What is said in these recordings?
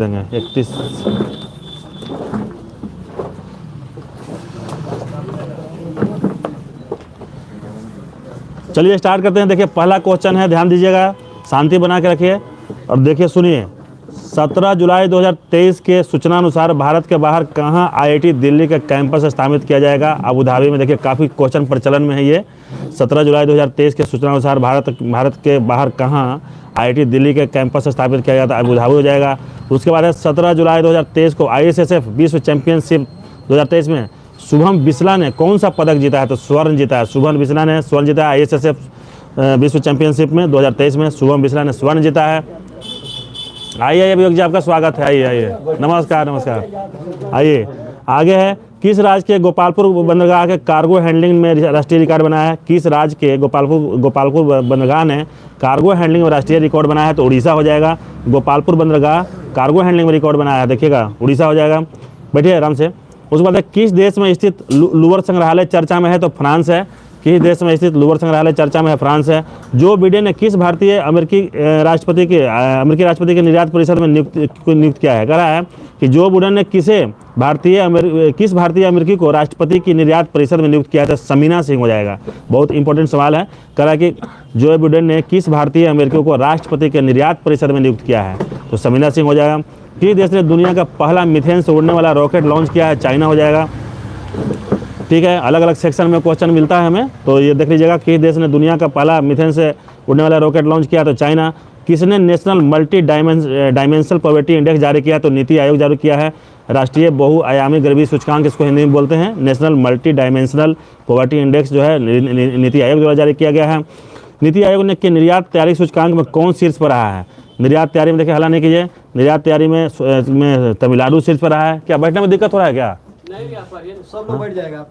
देंगे 31। चलिए स्टार्ट करते हैं। देखिए पहला क्वेश्चन है, ध्यान दीजिएगा, शांति बना के रखिए और देखिए सुनिए। 17 जुलाई 2023 के सूचना अनुसार भारत के बाहर कहां आईआईटी दिल्ली का कैंपस स्थापित किया जाएगा? अबू धाबी में। देखिए काफ़ी क्वेश्चन प्रचलन में है ये। 17 जुलाई 2023 के सूचना अनुसार भारत के बाहर कहां आईआईटी दिल्ली के कैंपस स्थापित किया जाता है? अबू धाबी हो जाएगा। उसके बाद है 17 जुलाई 2023 को आईएसएसएफ विश्व चैंपियनशिप 2023 में शुभम बिस्ला ने कौन सा पदक जीता है? तो स्वर्ण जीता है। शुभम बिस्ला ने स्वर्ण जीता है आईएसएसएफ विश्व चैंपियनशिप में 2023 में शुभम बिस्ला ने स्वर्ण जीता है। आइए अभियोग जी, आपका स्वागत है। आइए आइए, नमस्कार नमस्कार। आइए आगे है, किस राज्य के गोपालपुर बंदरगाह के कार्गो हैंडलिंग में राष्ट्रीय रिकॉर्ड बनाया है? किस राज्य के गोपालपुर बंदरगाह ने कार्गो हैंडलिंग में राष्ट्रीय रिकॉर्ड बनाया है? तो उड़ीसा हो जाएगा। गोपालपुर बंदरगाह कार्गो हैंडलिंग में रिकॉर्ड बनाया है, देखिएगा उड़ीसा हो जाएगा। बैठिए आराम से। उसके बाद किस देश में स्थित लूवर संग्रहालय चर्चा में है? तो फ्रांस है। किस देश में स्थित लूवर संग्रहालय चर्चा में है? फ्रांस है। जो बिडेन ने किस भारतीय अमेरिकी राष्ट्रपति के निर्यात परिषद में नियुक्त किया है? कह रहा है कि जो बिडेन ने किस भारतीय अमेरिकी को राष्ट्रपति की निर्यात परिषद में नियुक्त किया है? तो समीना सिंह हो जाएगा। बहुत इंपॉर्टेंट सवाल है। कह रहा है कि जो बिडेन ने किस भारतीय अमेरिकी को राष्ट्रपति के निर्यात परिषद में नियुक्त किया है? तो समीना सिंह हो जाएगा। किस देश ने दुनिया का पहला मीथेन से उड़ने वाला रॉकेट लॉन्च किया है? चाइना हो जाएगा। ठीक है, अलग अलग सेक्शन में क्वेश्चन मिलता है हमें, तो ये देख लीजिएगा। किस देश ने दुनिया का पहला मीथेन से उड़ने वाला रॉकेट लॉन्च किया? तो चाइना। किसने national multi dimensional poverty index जारी किया? तो नीति आयोग जारी किया है। राष्ट्रीय बहुआयामी गरीबी सूचकांक इसको हिंदी में बोलते हैं। National multi dimensional poverty index जो है नीति आयोग द्वारा जारी किया गया है। नीति आयोग ने के निर्यात तैयारी सूचकांक में कौन शीर्ष पर रहा है? निर्यात तैयारी में देखिए, हल्ला नहीं कीजिए। निर्यात तैयारी में तमिलनाडु शीर्ष पर रहा है। क्या बैठने में दिक्कत हो रहा है क्या? सब लोग बैठ जाएगा।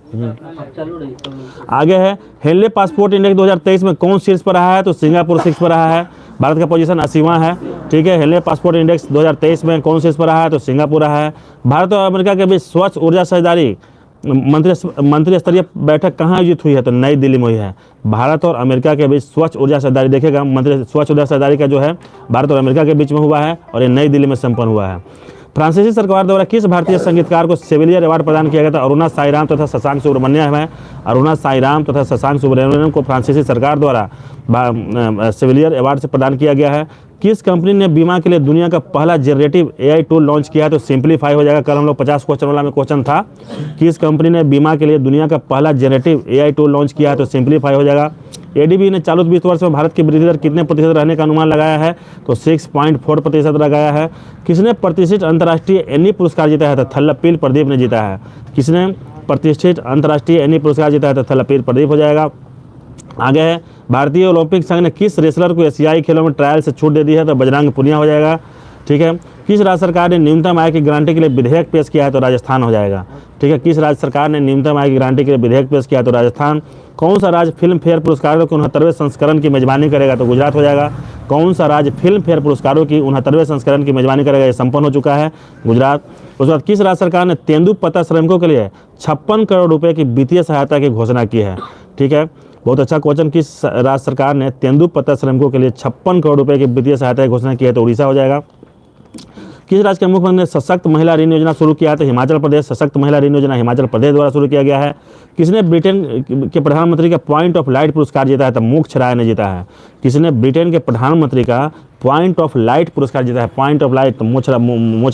आगे है, हेनले पासपोर्ट इंडेक्स 2023 में कौन शीर्ष पर रहा है? तो सिंगापुर शीर्ष पर रहा है। भारत का पोजीशन 80वां है। ठीक है, हेनले पासपोर्ट इंडेक्स 2023 में कौन शीर्ष पर रहा है? तो सिंगापुर रहा है। भारत और अमेरिका के बीच स्वच्छ ऊर्जा साझेदारी मंत्री स्तरीय बैठक कहाँ आयोजित हुई है? तो नई दिल्ली में हुई है। भारत और अमेरिका के बीच स्वच्छ ऊर्जा साझेदारी, देखिएगा स्वच्छ ऊर्जा साझेदारी का जो है भारत और अमेरिका के बीच में हुआ है और ये नई दिल्ली में संपन्न हुआ है। फ्रांसीसी सरकार द्वारा किस भारतीय संगीतकार को सेविलियर अवार्ड प्रदान किया गया था? अरुणा साईराम तथा शशांक सुब्रमण्यम है। अरुणा साईराम तथा शशांक सुब्रमण्यम को फ्रांसीसी सरकार द्वारा सेविलियर अवार्ड से प्रदान किया गया है। किस कंपनी ने बीमा के लिए दुनिया का पहला जनरेटिव एआई टूल लॉन्च किया है? तो सिंपलीफाई हो जाएगा। कल हम लोग 50 क्वेश्चन वाला में क्वेश्चन था, किस कंपनी ने बीमा के लिए दुनिया का पहला जनरेटिव एआई टूल लॉन्च किया है? तो सिंपलीफाई हो जाएगा। एडीबी ने चालू वित्त वर्ष में भारत की वृद्धि दर कितने प्रतिशत रहने का अनुमान लगाया है? तो 6.4% लगाया है। किसने प्रतिष्ठित अंतर्राष्ट्रीय एनी पुरस्कार जीता है? तो थल्लपील प्रदीप ने जीता है। किसने प्रतिष्ठित अंतर्राष्ट्रीय एनी पुरस्कार जीता है? तो थल्लपील प्रदीप हो जाएगा। आगे है, भारतीय ओलंपिक संघ ने किस रेसलर को एशियाई खेलों में ट्रायल से छूट दे दी है? तो बजरंग पुनिया हो जाएगा। ठीक है, किस राज्य सरकार ने न्यूनतम आय की गारंटी के लिए विधेयक पेश किया है? तो राजस्थान हो जाएगा। ठीक है, किस राज्य सरकार ने न्यूनतम आय की गारंटी के लिए विधेयक पेश किया है? तो राजस्थान। कौन सा राज्य फिल्म फेयर पुरस्कारों के 69वें संस्करण की मेजबानी करेगा? तो गुजरात हो जाएगा। कौन सा राज्य फिल्म फेयर पुरस्कारों की 69वें संस्करण की मेजबानी करेगा? ये संपन्न हो चुका है, गुजरात। उसके बाद किस राज्य सरकार ने तेंदुपत्ता श्रमिकों के लिए 56 करोड़ रुपए की वित्तीय सहायता की घोषणा की है? ठीक है, बहुत अच्छा क्वेश्चन। किस राज्य सरकार ने तेंदुपत्ता श्रमिकों के लिए 56 करोड़ रुपए की वित्तीय सहायता की घोषणा की है? तो उड़ीसा हो जाएगा। किस राज्य के मुख्यमंत्री ने सशक्त महिला ऋण योजना शुरू किया है? तो हिमाचल प्रदेश। सशक्त महिला ऋण योजना हिमाचल प्रदेश द्वारा शुरू किया गया है। किसने ब्रिटेन के प्रधानमंत्री का पॉइंट ऑफ लाइट पुरस्कार जीता है? तो मुख्य राय ने जीता है। किसने ब्रिटेन के प्रधानमंत्री का पॉइंट ऑफ लाइट पुरस्कार जीता है? पॉइंट ऑफ लाइट, तो मुख्य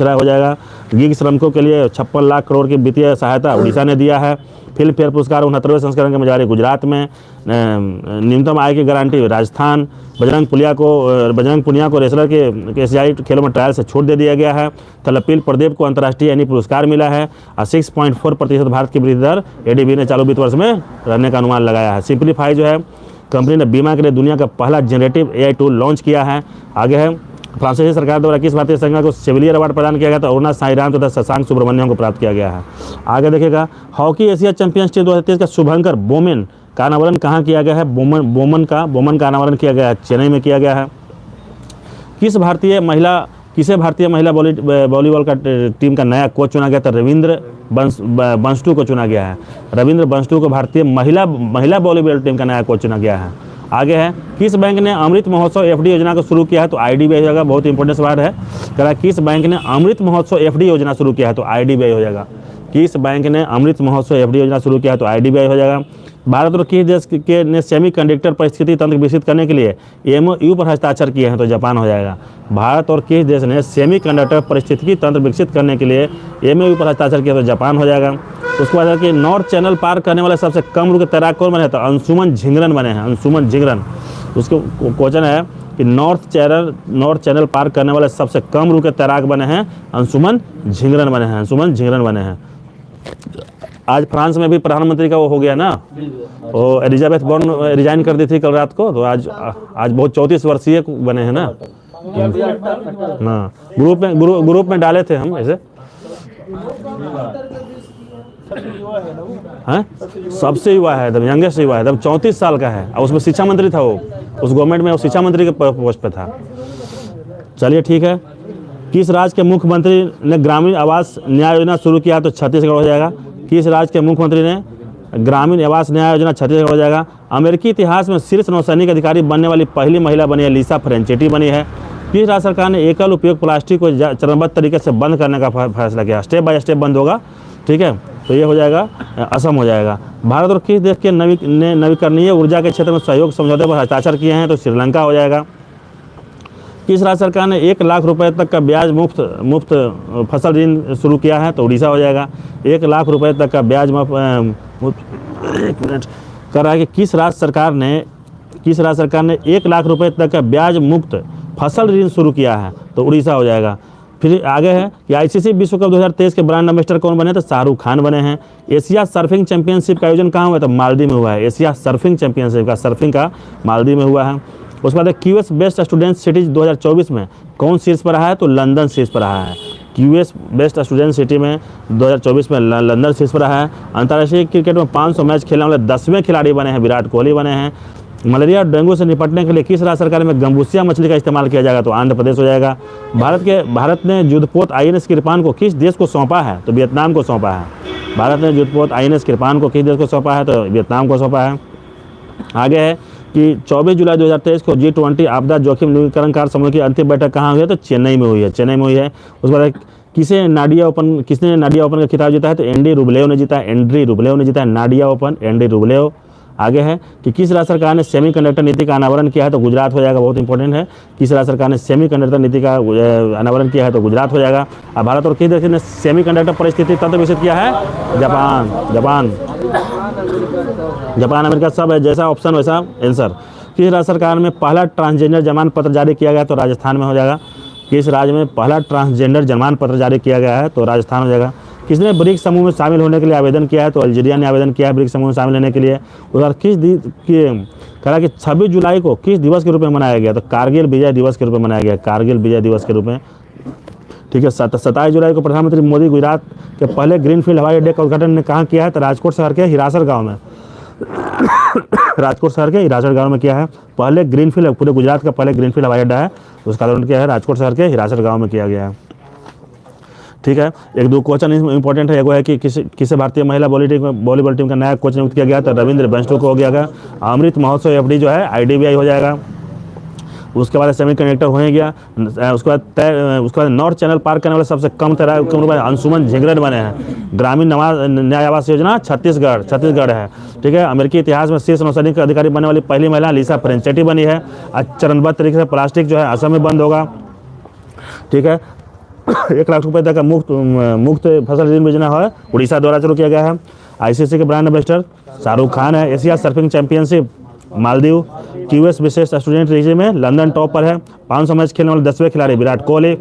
राय हो जाएगा। गिग श्रमिकों के लिए 56 लाख करोड़ की वित्तीय सहायता उड़ीसा ने दिया है। फिल्म फेयर पुरस्कार 69वें संस्करण के मेजबानी गुजरात में। न्यूनतम आय की गारंटी राजस्थान। बजरंग पुनिया को रेसलर के एशियाई खेलों में ट्रायल से छूट दे दिया गया है। थल्लपील प्रदीप को अंतर्राष्ट्रीय एनी पुरस्कार मिला है। और 6.4% भारत की वृद्धि दर एडीबी ने चालू वित्त वर्ष में रहने का अनुमान लगाया है। सिंपलीफाई जो है, कंपनी ने बीमा के लिए दुनिया का पहला जनरेटिव एआई टूल लॉन्च किया है। आगे है, फ्रांसीसी सरकार द्वारा किस भारतीय संघ को सेविलियर अवार्ड प्रदान किया गया? तो अरुणा साईराम तथा शशांक सुब्रमण्यम को प्राप्त किया गया है। आगे देखिएगा, हॉकी एशिया चैंपियनशिप 2023 का शुभंकर बोमेन का अनावरण कहाँ किया गया है? बोमन का अनावरण किया गया है, चेन्नई में किया गया है। किसे भारतीय महिला वॉलीबॉल का टीम का नया कोच चुना गया? था रविंद्र बंसटू को चुना गया है। रविंद्र बंसटू को भारतीय महिला वॉलीबॉल टीम का नया कोच चुना गया है। आगे है, किस बैंक ने अमृत महोत्सव एफडी योजना को शुरू किया है? तो आईडीबीआई हो जाएगा। बहुत इंपॉर्टेंट सवाल है, कह रहा है किस बैंक ने अमृत महोत्सव एफडी योजना शुरू किया है? तो आईडीबीआई हो जाएगा। किस बैंक ने अमृत महोत्सव एफडी योजना शुरू किया है? तो आईडीबीआई हो जाएगा। भारत और किस देश के ने सेमीकंडक्टर परिस्थिति तंत्र विकसित करने के लिए एमओयू पर हस्ताक्षर किए हैं? तो जापान हो जाएगा। भारत और किस देश ने सेमीकंडक्टर परिस्थितिकी तंत्र विकसित करने के लिए एमओयू पर हस्ताक्षर किया? तो जापान हो जाएगा। उसके बाद है कि नॉर्थ चैनल पार करने वाले सबसे कम उम्र के तैराक कौन बने? तो अंशुमन झिंगरन बने हैं, अंशुमन झिंगरन। उसके क्वेश्चन है कि नॉर्थ चैनल पार करने वाले सबसे कम उम्र के तैराक बने हैं, अंशुमन झिंगरन बने हैं, अंशुमन झिंगरन बने हैं। आज फ्रांस में भी प्रधानमंत्री का वो हो गया ना, वो एलिजाबेथ बोर्न रिजाइन कर दी थी कल रात को, तो आज बहुत 34 वर्षीय बने हैं ना। हाँ, ग्रुप में डाले थे हम ऐसे। हैं? सबसे युवा है, एकदम यंगेस्ट युवा है, एकदम 34 साल का है, और उसमें शिक्षा मंत्री था वो, उस गवर्नमेंट में वो शिक्षा मंत्री के पोस्ट पे था। चलिए ठीक है। किस राज्य के मुख्यमंत्री ने ग्रामीण आवास न्याय योजना शुरू किया? तो छत्तीसगढ़ हो जाएगा। किस राज्य के मुख्यमंत्री ने ग्रामीण आवास न्याय योजना? छत्तीसगढ़ हो जाएगा। अमेरिकी इतिहास में शीर्ष नौसैनिक अधिकारी बनने वाली पहली महिला बनी है, लिसा फ्रेंचेटी बनी है। किस राज्य सरकार ने एकल उपयोग प्लास्टिक को चरणबद्ध तरीके से बंद करने का फैसला किया? स्टेप बाय स्टेप बंद होगा, ठीक है। तो ये हो जाएगा, असम हो जाएगा। भारत और किस देश के नवीकरणीय ऊर्जा के क्षेत्र में सहयोग समझौते पर हस्ताक्षर किए हैं? तो श्रीलंका हो जाएगा। किस राज्य सरकार ने 1 लाख रुपए तक का ब्याज मुफ्त फसल ऋण शुरू किया है? तो उड़ीसा हो जाएगा। 1 लाख रुपए तक का ब्याज मुफ्त, एक मिनट, कर रहा है कि किस राज्य सरकार ने 1 लाख रुपए तक का ब्याज मुक्त फसल ऋण शुरू किया है? तो उड़ीसा हो जाएगा। फिर आगे है कि आईसीसी विश्व कप 2023 के ब्रांड एम्बेसडर कौन बने? तो शाहरुख खान बने हैं। एशिया सर्फिंग चैंपियनशिप का आयोजन कहाँ हुआ है? तो मालदीव में हुआ है। एशिया सर्फिंग चैंपियनशिप का सर्फिंग का मालदीव में हुआ है। उसके बाद क्यूएस बेस्ट स्टूडेंट सिटीज 2024 में कौन शीर्ष पर रहा है? तो लंदन शीर्ष पर रहा है। क्यूएस बेस्ट स्टूडेंट सिटी में 2024 में लंदन शीर्ष पर रहा है। अंतर्राष्ट्रीय क्रिकेट में 500 मैच खेलने वाले 10वें खिलाड़ी बने हैं, विराट कोहली बने हैं। मलेरिया और डेंगू से निपटने के लिए किस राज्य सरकार में गंबूसिया मछली का इस्तेमाल किया जाएगा? तो आंध्र प्रदेश हो जाएगा। भारत ने युद्धपोत आईएनएस कृपान को किस देश को सौंपा है? तो वियतनाम को सौंपा है। भारत ने युद्धपोत आईएनएस कृपान को किस देश को सौंपा है? तो वियतनाम को सौंपा है। आगे है कि 24 जुलाई 2023 को G20 आपदा जोखिम न्यूनीकरण समूह की अंतिम बैठक कहाँ हुई है? तो चेन्नई में हुई है, चेन्नई में हुई है। उसके बाद किसने नाडिया ओपन का खिताब जीता है? तो एंडी रुबलेव ने जीता है, नाडिया ओपन एंडी रुबलेव। आगे है कि किस राज्य सरकार ने सेमीकंडक्टर नीति का अनावरण किया है? तो गुजरात हो जाएगा। बहुत इंपॉर्टेंट है, किस राज्य सरकार ने सेमीकंडक्टर नीति का अनावरण किया है? तो गुजरात हो जाएगा। अब भारत और किस देश ने सेमीकंडक्टर परिस्थिति तंत्र विकसित किया है? जापान अमेरिका, सब है, जैसा ऑप्शन वैसा आंसर। किस राज्य सरकार में पहला ट्रांसजेंडर जमान पत्र जारी किया गया? तो राजस्थान में हो जाएगा। किस राज्य में पहला ट्रांसजेंडर जमान पत्र जारी किया गया है? तो राजस्थान हो जाएगा। किसने ब्रिक्स समूह में शामिल होने के लिए आवेदन किया है? तो अल्जीरिया ने आवेदन किया है ब्रिक्स समूह में शामिल होने के लिए। उधर कहा कि 26 जुलाई को किस दिवस के रूप में मनाया गया? तो कारगिल विजय दिवस के रूप में मनाया गया, कारगिल विजय दिवस के रूप में, ठीक है। 27 जुलाई को प्रधानमंत्री मोदी गुजरात के पहले ग्रीनफील्ड हवाई अड्डे का उद्घाटन ने कहाँ किया है? तो राजकोट शहर के हिरासर गाँव में, राजकोट शहर के हिरासर गाँव में किया है। पहले ग्रीनफील्ड, पूरे गुजरात का पहले ग्रीनफील्ड हवाई अड्डा है, उसका उद्घाटन किया है राजकोट शहर के हिरासर गाँव में किया गया है, ठीक है। एक दो क्वेश्चन इंपॉर्टेंट है। एगो है कि किसे भारतीय महिला वॉलीबॉल टीम का नया कोच नियुक्त किया गया? तो रविंद्र बेंस्टो को हो गया। अमृत महोत्सव एफडी जो है आईडीबीआई हो जाएगा। उसके बाद सेमीकंडक्टर हो गया। उसके बाद नॉर्थ चैनल पार करने वाले सबसे कम अंशुमन झिंगरन बने हैं। ग्रामीण न्याय आवास योजना छत्तीसगढ़ है, ठीक है। अमेरिकी इतिहास में शीर्ष नौसैनिक अधिकारी बनने वाली पहली महिला लिसा फ्रेंचेटी बनी है। चरणबद्ध तरीके से प्लास्टिक जो है असम में बंद होगा, ठीक है। 1 लाख रुपए तक का मुफ्त फसल ऋण योजना है, उड़ीसा द्वारा शुरू किया गया है। आईसीसी के ब्रांड एम्बेसडर शाहरुख खान है। Asia surfing championship Maldives. QS विशेष स्टूडेंट रेजी में लंदन टॉप पर है। 500 मैच खेलने वाले 10वें खिलाड़ी विराट कोहली।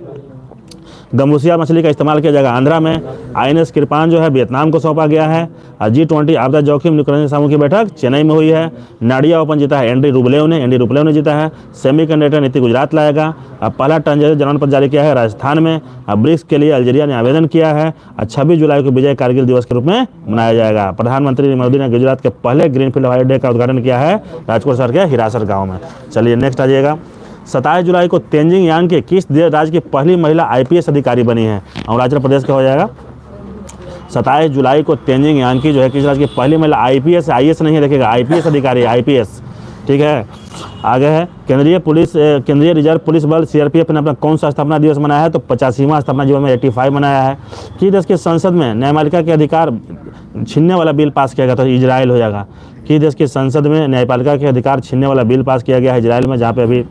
गंबूसिया मछली का इस्तेमाल किया जाएगा आंध्रा में। आईएनएस कृपान जो है वियतनाम को सौंपा गया है। G20 आपदा जोखिम न्यूनीकरण समूह की बैठक चेन्नई में हुई है। नाडिया ओपन जीता है एंडी रुबलेव ने जीता है। सेमीकंडक्टर नीति गुजरात लाएगा। पहला ट्रांसजेंडर जमान पत्र जारी किया है राजस्थान में। ब्रिक्स के लिए अल्जीरिया ने आवेदन किया है। 26 जुलाई को विजय कारगिल दिवस के रूप में मनाया जाएगा। प्रधानमंत्री मोदी ने गुजरात के पहले ग्रीनफील्ड हवाई अड्डे का उद्घाटन किया है राजकोट शहर के हिरासर गाँव में। चलिए नेक्स्ट आ जाइएगा। 27 जुलाई को तेंजिंग यांग के किस राज्य की पहली महिला आईपीएस अधिकारी बनी है? अरुणाचल प्रदेश का हो जाएगा। 27 जुलाई को तेंजिंग यांग की जो है किस राज्य की पहली महिला आईपीएस नहीं है, देखिएगा आईपीएस अधिकारी, आईपीएस ठीक है। आगे है केंद्रीय रिजर्व पुलिस बल सीआरपीएफ ने अपना कौन सा स्थापना दिवस मनाया है? तो 85वां स्थापना दिवस में 85 मनाया है। कि देश की संसद में न्यायपालिका के अधिकार छीनने वाला बिल पास किया गया? तो इजराइल हो जाएगा। कि देश की संसद में न्यायपालिका के अधिकार छीनने वाला बिल पास किया गया है इजराइल में, जहाँ पे अभी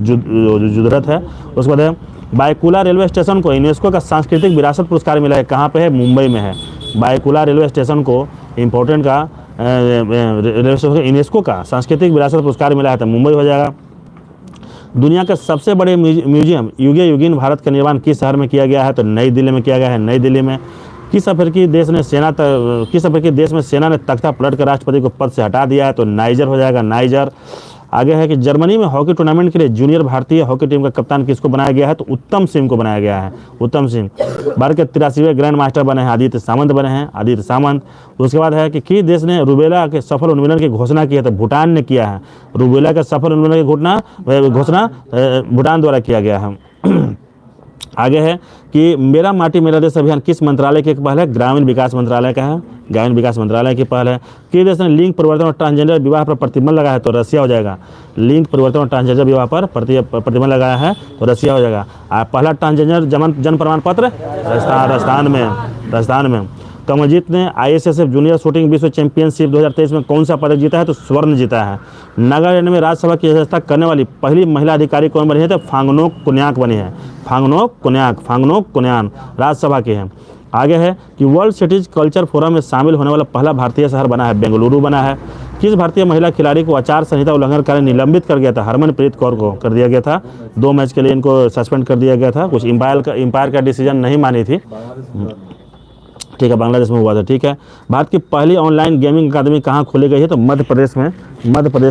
जुदरत है। उसके बाद है बायकुला रेलवे स्टेशन को यूनेस्को का सांस्कृतिक विरासत पुरस्कार मिला है, कहाँ पे है? मुंबई में है। बायकुला रेलवे स्टेशन को इम्पोर्टेंट का रेलवे स्टेशन यूनेस्को का सांस्कृतिक विरासत पुरस्कार मिला है, तो मुंबई हो जाएगा। दुनिया के सबसे बड़े म्यूजियम युगे युगीन भारत का निर्माण किस शहर में किया गया है? तो नई दिल्ली में किया गया है। नई दिल्ली में। किस अफ्रीकी देश में सेना ने तख्ता पलट कर राष्ट्रपति को पद से हटा दिया है? तो नाइजर हो जाएगा, नाइजर। आगे है कि जर्मनी में हॉकी टूर्नामेंट के लिए जूनियर भारतीय हॉकी टीम का कप्तान किसको बनाया गया है? तो उत्तम सिंह को बनाया गया है, उत्तम सिंह। भारत के 83वें ग्रैंड मास्टर बने हैं आदित्य सामंत बने हैं, आदित्य सामंत। उसके बाद है कि देश ने रूबेला के सफल उन्मूलन की घोषणा की है? तो भूटान ने किया है। रूबेला के सफल उन्मूलन की घोषणा भूटान द्वारा किया गया है। आगे है कि मेरा माटी मेरा देश अभियान किस मंत्रालय की एक पहल है? ग्रामीण विकास मंत्रालय का है, ग्रामीण विकास मंत्रालय की पहल है। कि देश ने लिंग परिवर्तन और ट्रांसजेंडर विवाह पर प्रतिबंध लगाया है? तो रसिया हो जाएगा। लिंग परिवर्तन और ट्रांसजेंडर विवाह पर प्रतिबंध लगाया है, तो रसिया हो जाएगा। पहला ट्रांसजेंडर जन्म प्रमाण पत्र राजस्थान में। कमलजीत ने ISSF जूनियर शूटिंग विश्व चैंपियनशिप 2023 में कौन सा पदक जीता है? तो स्वर्ण जीता है। नागालैंड में राज्यसभा की अध्यक्षता करने वाली पहली महिला अधिकारी कौन बनी है? तो फांगनोक कुन्याक बनी है, फांगनोक कुन्यान राज्यसभा की है। आगे है कि वर्ल्ड सिटीज कल्चर फोरम में शामिल होने वाला पहला भारतीय शहर बना है? बेंगलुरु बना है। किस भारतीय महिला खिलाड़ी को आचार संहिता उल्लंघन कारण निलंबित कर गया था? हरमनप्रीत कौर को कर दिया गया था। 2 मैच के लिए इनको सस्पेंड कर दिया गया था, कुछ एम्पायर का डिसीजन नहीं मानी थी। ठीक है, बांग्लादेश में हुआ था। ठीक है। भारत की पहली ऑनलाइन गेमिंग अकादमी कहाँ खोली गई है? तो मध्य प्रदेश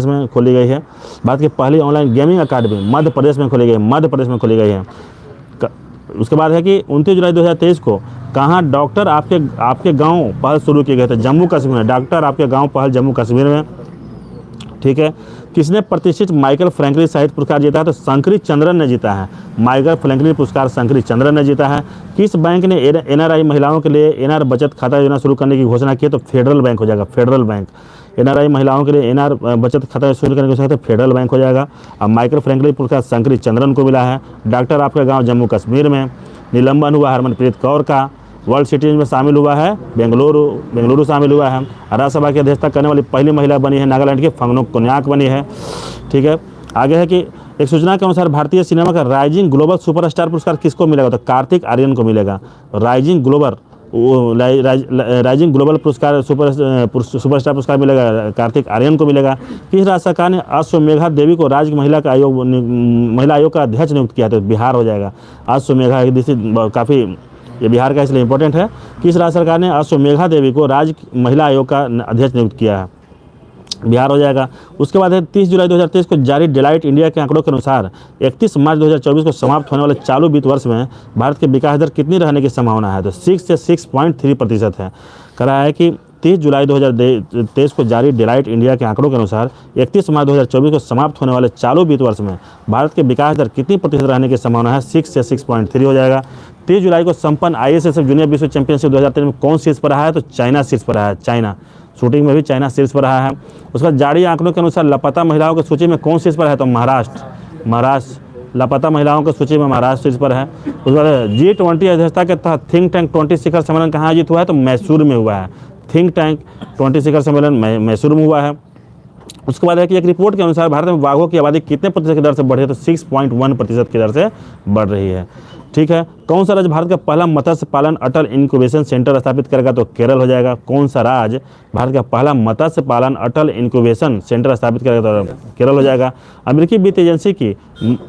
में खोली गई है। भारत की पहली ऑनलाइन गेमिंग अकादमी मध्य प्रदेश में खोली गई है। उसके बाद है कि 29 जुलाई 2023 को कहाँ डॉक्टर आपके गांव पहल शुरू किए गए थे? जम्मू कश्मीर में। डॉक्टर आपके गांव पहल जम्मू कश्मीर में। ठीक है। किसने प्रतिष्ठित माइकल फ्रैंकलिन साहित्य पुरस्कार जीता है? तो शंकरी चंद्रन ने जीता है। माइकल फ्रैंकलिन पुरस्कार शंकरी चंद्रन ने जीता है। किस बैंक ने NRI महिलाओं के लिए NR बचत खाता योजना शुरू करने की घोषणा की है? तो फेडरल बैंक हो जाएगा, फेडरल बैंक। NRI महिलाओं के लिए NR बचत खाता शुरू करने की घोषणा, तो फेडरल बैंक हो जाएगा। अब माइकल फ्रैंकलिन पुरस्कार शंकरी चंद्रन को मिला है। डॉक्टर आपका गाँव जम्मू कश्मीर में। निलंबन हुआ हरमनप्रीत कौर का। वर्ल्ड सिटीज में शामिल हुआ है बेंगलुरु शामिल हुआ है। राज्यसभा की अध्यक्षता करने वाली पहली महिला बनी है नागालैंड की फांगनोक कुन्याक बनी है। ठीक है। आगे है कि एक सूचना के अनुसार भारतीय सिनेमा का राइजिंग ग्लोबल सुपरस्टार पुरस्कार किसको मिलेगा? तो कार्तिक आर्यन को मिलेगा। राइजिंग ग्लोबल पुरस्कार सुपरस्टार पुरस्कार मिलेगा कार्तिक आर्यन को मिलेगा। किस राज्य सरकार ने अश्वमेधा देवी को राज्य महिला आयोग का अध्यक्ष नियुक्त किया? तो बिहार हो जाएगा। अश्वमेधा काफ़ी ये बिहार का इसलिए इंपॉर्टेंट है। किस राज्य सरकार ने अश्वमेधा देवी को राज्य महिला आयोग का अध्यक्ष नियुक्त किया है? बिहार हो जाएगा। उसके बाद है 30 जुलाई 2023 को जारी डेलाइट इंडिया के आंकड़ों के अनुसार 31 मार्च 2024 को समाप्त होने वाले चालू वित्त वर्ष में भारत के विकास दर कितनी रहने की संभावना है? तो 6 से 6.3% है। कह रहा है कि 30 जुलाई 2023 को जारी डेलाइट इंडिया के आंकड़ों के अनुसार 31 मार्च 2024 को समाप्त होने वाले चालू वित्त वर्ष में भारत के विकास दर कितनी प्रतिशत रहने की संभावना है? 6 से 6.3 हो जाएगा। 30 जुलाई को संपन्न ISSF जूनियर विश्व चैंपियनशिप 2023 में कौन शीर्ष पर रहा है? तो चाइना शीर्ष पर रहा है। चाइना शूटिंग में भी चाइना शीर्ष पर रहा है। उसके बाद जारी आंकड़ों के अनुसार लापता महिलाओं की सूची में कौन शीर्ष पर है? तो महाराष्ट्र लापता महिलाओं की सूची में महाराष्ट्र शीर्ष पर है। उसके बाद G20 अध्यक्षता के तहत थिंक टैंक 20 शिखर सम्मेलन कहाँ आयोजित हुआ है? तो मैसूर में हुआ है। थिंक टैंक 20 शिखर सम्मेलन मैसूर में हुआ है। उसके बाद है कि एक रिपोर्ट के अनुसार भारत में बाघों की आबादी कितने प्रतिशत की दर से बढ़ रही है? तो 6.1% की दर से बढ़ रही है। ठीक है। कौन सा राज्य भारत का पहला मत्स्य पालन अटल इंक्यूबेशन सेंटर स्थापित करेगा? तो केरल हो जाएगा। कौन सा राज्य भारत का पहला मत्स्य पालन अटल इंक्यूबेशन सेंटर स्थापित करेगा? तो केरल हो जाएगा। अमेरिकी वित्त एजेंसी की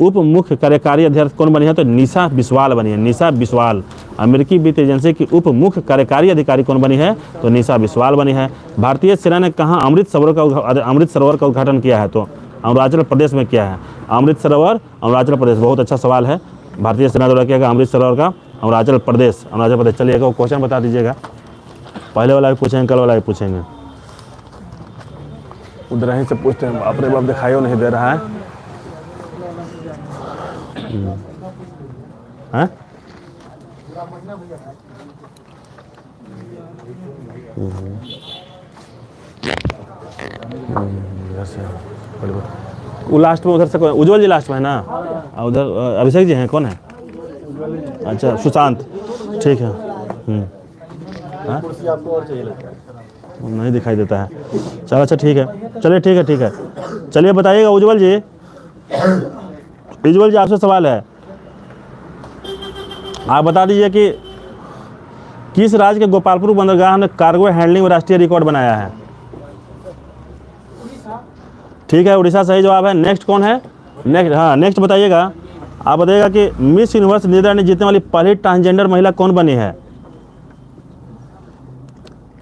उप मुख्य कार्यकारी अध्यक्ष कौन बनी है? तो निशा बिस्वाल बनी है। निशा बिस्वाल। अमेरिकी वित्त एजेंसी की उप मुख्य कार्यकारी अधिकारी कौन बनी है? तो निशा बिस्वाल बनी है। भारतीय सेना ने कहाँ अमृत सरोवर का उद्घाटन किया है? तो अरुणाचल प्रदेश में किया है। अमृत सरोवर अरुणाचल प्रदेश। बहुत अच्छा सवाल है। भारतीय सेना द्वारा किया गया अमृत सरोवर का अरुणाचल प्रदेश। चलिए एक क्वेश्चन बता दीजिएगा। पहले वाला भी पूछेंगे, कल वाला भी पूछेंगे। उधर ही से पूछते हैं। बाप रे बाप, दिखाई नहीं दे रहा है। इधर से वो लास्ट में उधर से कौन, उज्जवल जी लास्ट में है ना, उधर अभिषेक जी हैं, कौन है? अच्छा सुशांत, ठीक है। हाँ कुर्सी आपको और चाहिए लगता है। नहीं दिखाई देता है। चलो अच्छा ठीक है, चलिए ठीक है ठीक है। चलिए बताइएगा उज्जवल जी, उज्जवल जी आपसे सवाल है, आप बता दीजिए कि किस राज्य के गोपालपुर बंदरगाह ने कार्गो हैंडलिंग में राष्ट्रीय रिकॉर्ड बनाया है? ठीक है, उड़ीसा सही जवाब है। नेक्स्ट कौन है? नेक्स्ट, हाँ नेक्स्ट बताइएगा, आप बताइएगा कि मिस यूनिवर्स नीदरलैंड जीतने वाली पहली ट्रांसजेंडर महिला कौन बनी है?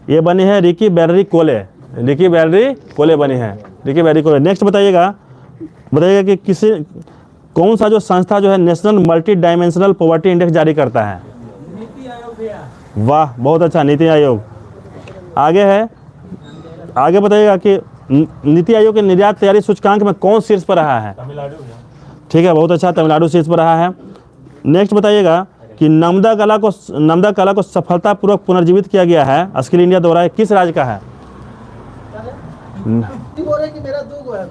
ये बनी है रिकी बेर्री कोले, रिकी बेर्री कोले बनी है, रिकी बेर्री कोले। नेक्स्ट बताइएगा कि किसी कौन सा जो संस्था जो है national multi dimensional poverty index जारी करता है? वाह बहुत अच्छा, नीति आयोग। आगे है, आगे बताइएगा कि नीति आयोग के निर्यात तैयारी सूचकांक में कौन शीर्ष पर रहा है? ठीक है बहुत अच्छा, तमिलनाडु शीर्ष पर रहा है। नेक्स्ट बताइएगा कि नर्मदा कला को सफलतापूर्वक पुनर्जीवित किया गया है स्किल इंडिया द्वारा, किस राज्य का है? बोल रहे कि मेरा 2 गो है